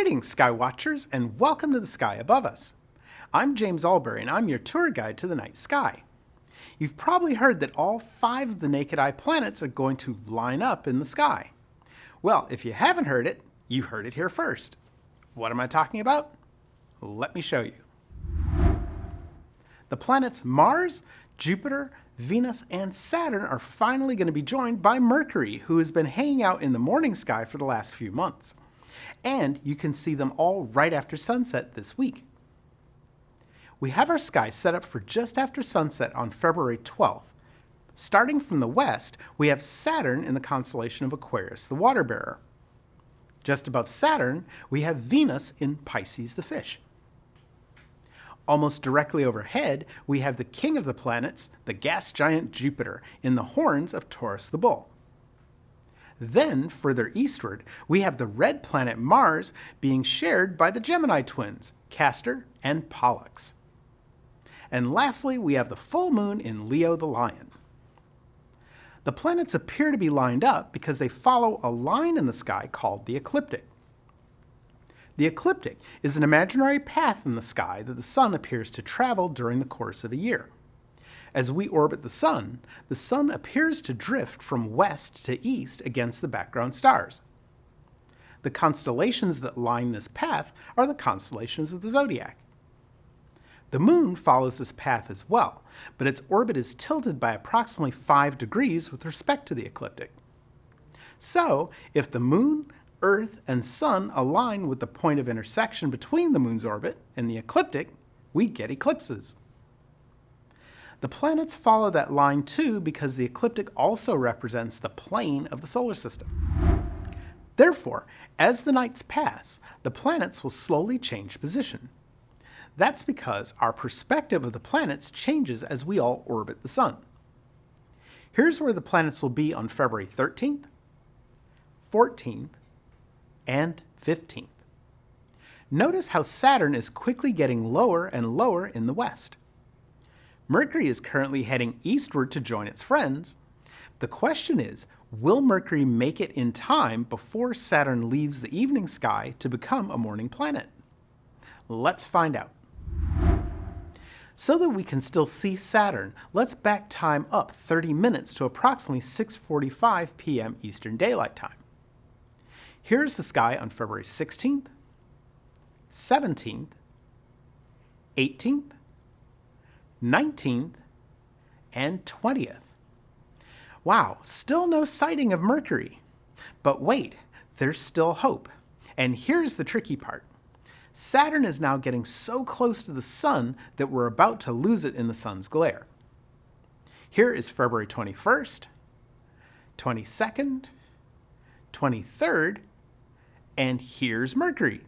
Greetings, Sky Watchers, and welcome to the sky above us. I'm James Albury, and I'm your tour guide to the night sky. You've probably heard that all 5 of the naked eye planets are going to line up in the sky. Well, if you haven't heard it, you heard it here first. What am I talking about? Let me show you. The planets Mars, Jupiter, Venus, and Saturn are finally going to be joined by Mercury, who has been hanging out in the morning sky for the last few months. And you can see them all right after sunset this week. We have our sky set up for just after sunset on February 12th. Starting from the west, we have Saturn in the constellation of Aquarius, the water bearer. Just above Saturn, we have Venus in Pisces, the fish. Almost directly overhead, we have the king of the planets, the gas giant Jupiter, in the horns of Taurus the bull. Then, further eastward, we have the red planet Mars being shared by the Gemini twins, Castor and Pollux. And lastly, we have the full moon in Leo the lion. The planets appear to be lined up because they follow a line in the sky called the ecliptic. The ecliptic is an imaginary path in the sky that the sun appears to travel during the course of a year. As we orbit the sun appears to drift from west to east against the background stars. The constellations that line this path are the constellations of the zodiac. The moon follows this path as well, but its orbit is tilted by approximately 5 degrees with respect to the ecliptic. So, if the moon, Earth, and sun align with the point of intersection between the moon's orbit and the ecliptic, we get eclipses. The planets follow that line too because the ecliptic also represents the plane of the solar system. Therefore, as the nights pass, the planets will slowly change position. That's because our perspective of the planets changes as we all orbit the sun. Here's where the planets will be on February 13th, 14th, and 15th. Notice how Saturn is quickly getting lower and lower in the west. Mercury is currently heading eastward to join its friends. The question is, will Mercury make it in time before Saturn leaves the evening sky to become a morning planet? Let's find out. So that we can still see Saturn, let's back time up 30 minutes to approximately 6:45 p.m. Eastern Daylight Time. Here's the sky on February 16th, 17th, 18th, 19th, and 20th. Wow, still no sighting of Mercury. But wait, there's still hope. And here's the tricky part. Saturn is now getting so close to the sun that we're about to lose it in the sun's glare. Here is February 21st, 22nd, 23rd, and here's Mercury.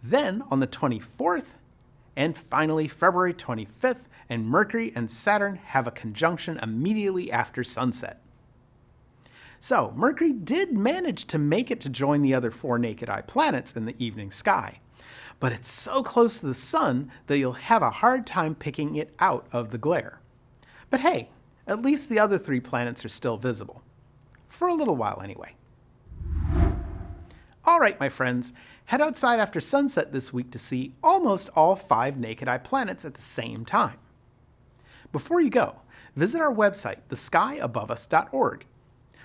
Then on the 24th, and finally February 25th, and Mercury and Saturn have a conjunction immediately after sunset. So Mercury did manage to make it to join the other 4 naked eye planets in the evening sky, but it's so close to the sun that you'll have a hard time picking it out of the glare. But hey, at least the other 3 planets are still visible. For a little while anyway. Alright, my friends, head outside after sunset this week to see almost all 5 naked eye planets at the same time. Before you go, visit our website, theskyaboveusorg.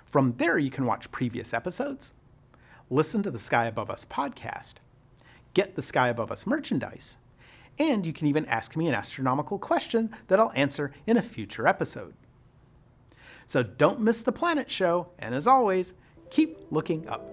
From there you can watch previous episodes, listen to the Sky Above Us podcast, get the Sky Above Us merchandise, and you can even ask me an astronomical question that I'll answer in a future episode. So don't miss the planet show, and as always, keep looking up.